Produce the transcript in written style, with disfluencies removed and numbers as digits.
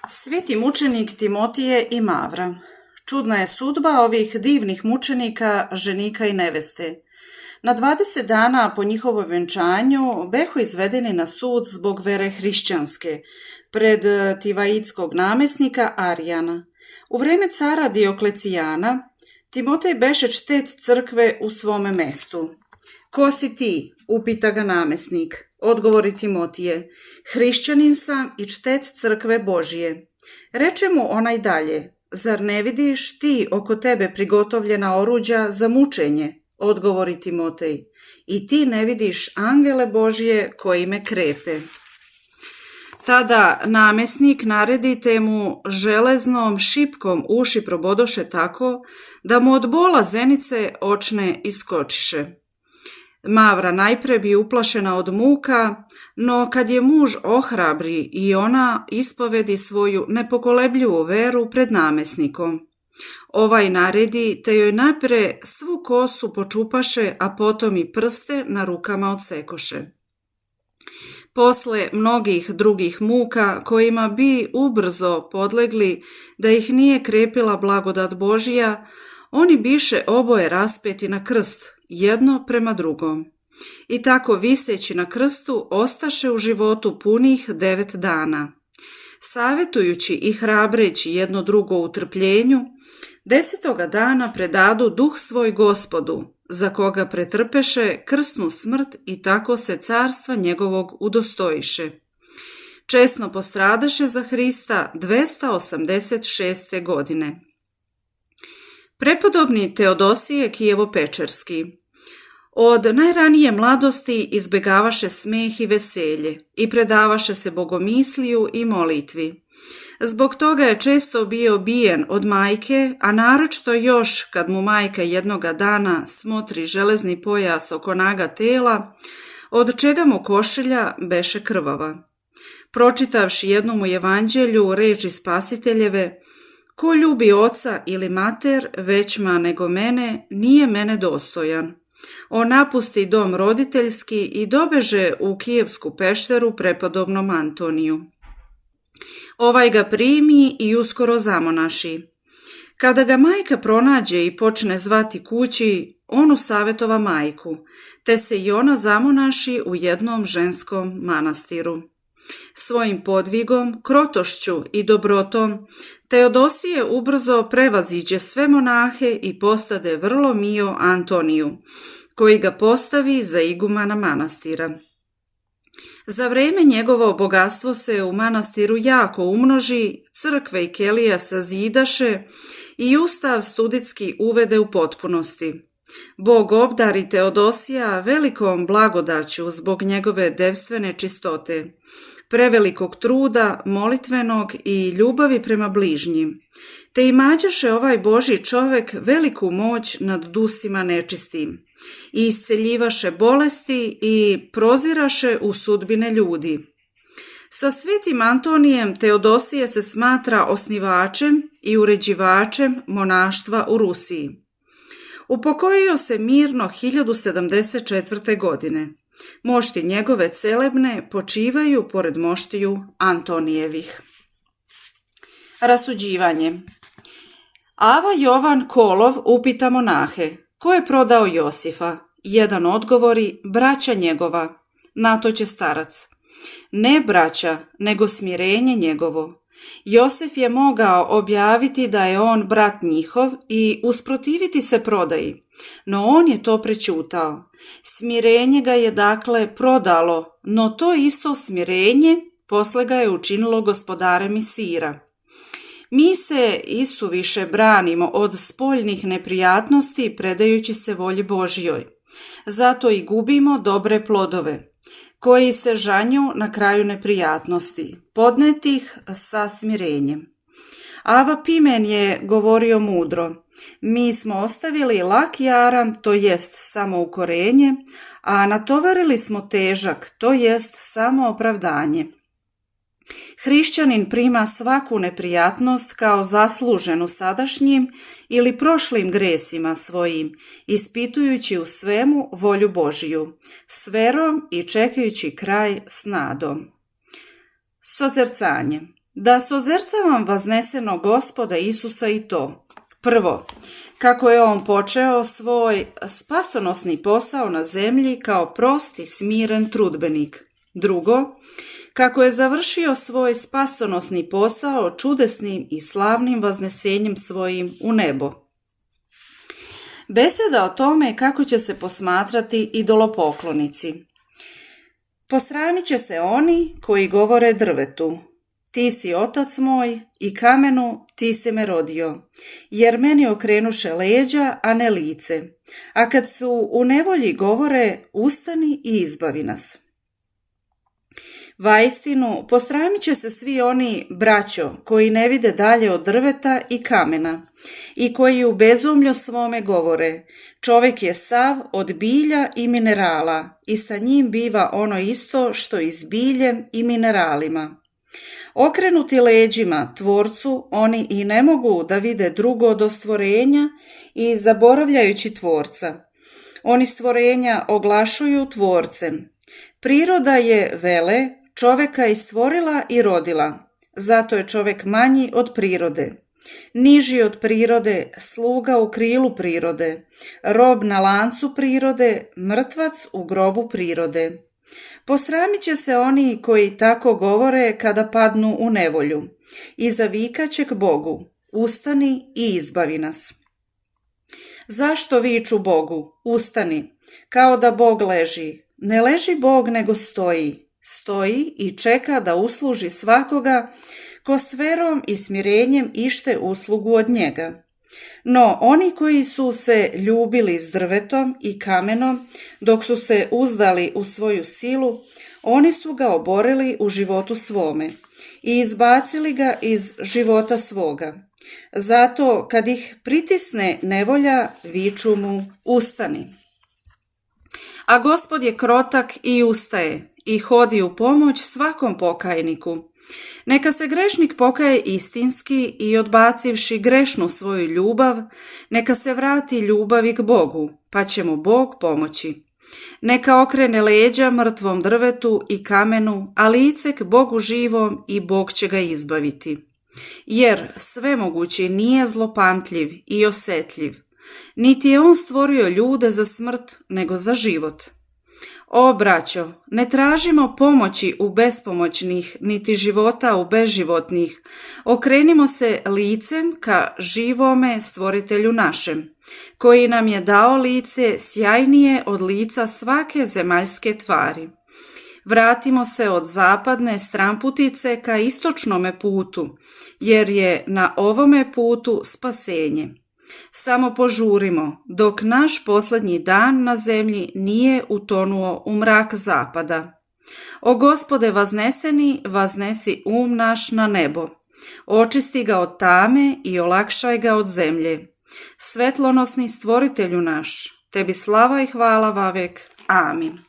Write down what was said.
Sveti mučenik Timotije i Mavra. Čudna je sudba ovih divnih mučenika, ženika i neveste. Na 20 dana po njihovom venčanju behu izvedeni na sud zbog vere hrišćanske, pred tivaitskog namesnika Arijana. U vreme cara Dioklecijana, Timotej beše čtet crkve u svome mestu. Ko si ti? Upita ga namesnik. Odgovori Timotije, hrišćanin sam i čtec crkve Božije. Reče mu onaj dalje, zar ne vidiš ti oko tebe prigotovljena oruđa za mučenje? Odgovori Timotej, i ti ne vidiš angele Božije koji me krepe. Tada namesnik naredite mu železnom šipkom uši probodoše tako da mu od bola zenice očne iskočiše. Mavra najpre bi uplašena od muka, no kad je muž ohrabri i ona ispovedi svoju nepokolebljivu veru pred namesnikom. Ovaj naredi te joj najpre svu kosu počupaše, a potom i prste na rukama odsekoše. Posle mnogih drugih muka kojima bi ubrzo podlegli da ih nije krepila blagodat Božija, oni biše oboje raspeti na krst, jedno prema drugom. I tako viseći na krstu ostaše u životu punih 9 dana. Savetujući i hrabreći jedno drugo u trpljenju, 10. dana predadu duh svoj Gospodu, za koga pretrpeše krsnu smrt i tako se carstva njegovog udostojiše. Česno postradaše za Hrista 286. godine. Prepodobni Teodosije Kijevo-Pečerski. Od najranije mladosti izbegavaše smeh i veselje i predavaše se bogomisliju i molitvi. Zbog toga je često bio bijen od majke, a naročito još kad mu majka jednoga dana smotri železni pojas oko naga tela, od čega mu košilja beše krvava. Pročitavši jednom u evanđelju reči Spasiteljeve, ko ljubi oca ili mater većma nego mene, nije mene dostojan. On napusti dom roditeljski i dobeže u Kijevsku pešteru prepodobnom Antoniju. Ovaj ga primi i uskoro zamonaši. Kada ga majka pronađe i počne zvati kući, on usavetova majku, te se i ona zamonaši u jednom ženskom manastiru. Svojim podvigom, krotošću i dobrotom, Teodosije ubrzo prevaziđe sve monahe i postade vrlo mio Antoniju, koji ga postavi za igumana manastira. Za vreme njegovo bogatstvo se u manastiru jako umnoži, crkve i kelija sazidaše i ustav studitski uvede u potpunosti. Bog obdari Teodosija velikom blagodaću zbog njegove devstvene čistote, prevelikog truda, molitvenog i ljubavi prema bližnjim, te imađaše ovaj Božji čovek veliku moć nad dusima nečistim i isceljivaše bolesti i proziraše u sudbine ljudi. Sa svetim Antonijem Teodosije se smatra osnivačem i uređivačem monaštva u Rusiji. Upokojio se mirno 1074. godine. Mošti njegove celebne počivaju pored moštiju Antonijevih. Rasuđivanje. Ava Jovan Kolov upita monahe, ko je prodao Josifa? Jedan odgovori, braća njegova. Na to će starac. Ne braća, nego smirenje njegovo. Josif je mogao objaviti da je on brat njihov i usprotiviti se prodaji, no on je to prećutao. Smirenje ga je dakle prodalo, no to isto smirenje posle ga je učinilo gospodarem Misira. Mi se isuviše branimo od spoljnih neprijatnosti predajući se volji Božjoj. Zato i gubimo dobre plodove, koji se žanju na kraju neprijatnosti, podnetih sa smirenjem. Ava Pimen je govorio mudro, mi smo ostavili lak jaram, to jest samoukorenje, a natovarili smo težak, to jest samoopravdanje. Hrišćanin prima svaku neprijatnost kao zasluženu sadašnjim ili prošlim gresima svojim, ispitujući u svemu volju Božiju, s verom i čekajući kraj s nadom. Sozercanje. Da sozercavam vazneseno Gospoda Isusa i to. Prvo, kako je on počeo svoj spasonosni posao na zemlji kao prost i smiren trudbenik. Drugo, kako je završio svoj spasonosni posao čudesnim i slavnim vaznesenjem svojim u nebo. Beseda o tome kako će se posmatrati idolopoklonici. Posramit će se oni koji govore drvetu: ti si otac moj, i kamenu, ti si me rodio, jer meni okrenuše leđa, a ne lice. A kad su u nevolji govore: ustani i izbavi nas. Vaistinu, posramit će se svi oni, braćo, koji ne vide dalje od drveta i kamena, i koji u bezumlju svome govore: čovjek je sav od bilja i minerala, i sa njim biva ono isto što i s biljem i mineralima. Okrenuti leđima Tvorcu, oni i ne mogu da vide drugo do stvorenja i zaboravljajući Tvorca. Oni stvorenja oglašuju Tvorcem. Priroda je, vele, čoveka i stvorila i rodila, zato je čovek manji od prirode. Niži od prirode, sluga u krilu prirode, rob na lancu prirode, mrtvac u grobu prirode. Posramit će se oni koji tako govore kada padnu u nevolju, i zavikaće k Bogu: ustani i izbavi nas. Zašto viču Bogu: ustani, kao da Bog leži? Ne leži Bog, nego stoji. Stoji i čeka da usluži svakoga ko s verom i smirenjem ište uslugu od njega. No oni koji su se ljubili s drvetom i kamenom, dok su se uzdali u svoju silu, oni su ga oborili u životu svome i izbacili ga iz života svoga. Zato kad ih pritisne nevolja, viču mu: ustani. A Gospod je krotak i ustaje i hodi u pomoć svakom pokajniku. Neka se grešnik pokaje istinski i odbacivši grešnu svoju ljubav, neka se vrati ljubavi k Bogu, pa će mu Bog pomoći. Neka okrene leđa mrtvom drvetu i kamenu, a lice k Bogu živom, i Bog će ga izbaviti. Jer svemogući nije zlopamtljiv i osetljiv, niti je on stvorio ljude za smrt, nego za život. O braćo, ne tražimo pomoći u bespomoćnih, niti života u bezživotnih. Okrenimo se licem ka živome Stvoritelju našem, koji nam je dao lice sjajnije od lica svake zemaljske tvari. Vratimo se od zapadne stramputice ka istočnome putu, jer je na ovome putu spasenje. Samo požurimo, dok naš posljednji dan na zemlji nije utonuo u mrak zapada. O Gospode vazneseni, vaznesi naš na nebo. Očisti ga od tame i olakšaj ga od zemlje. Svetlonosni Stvoritelju naš, tebi slava i hvala vavek. Amin.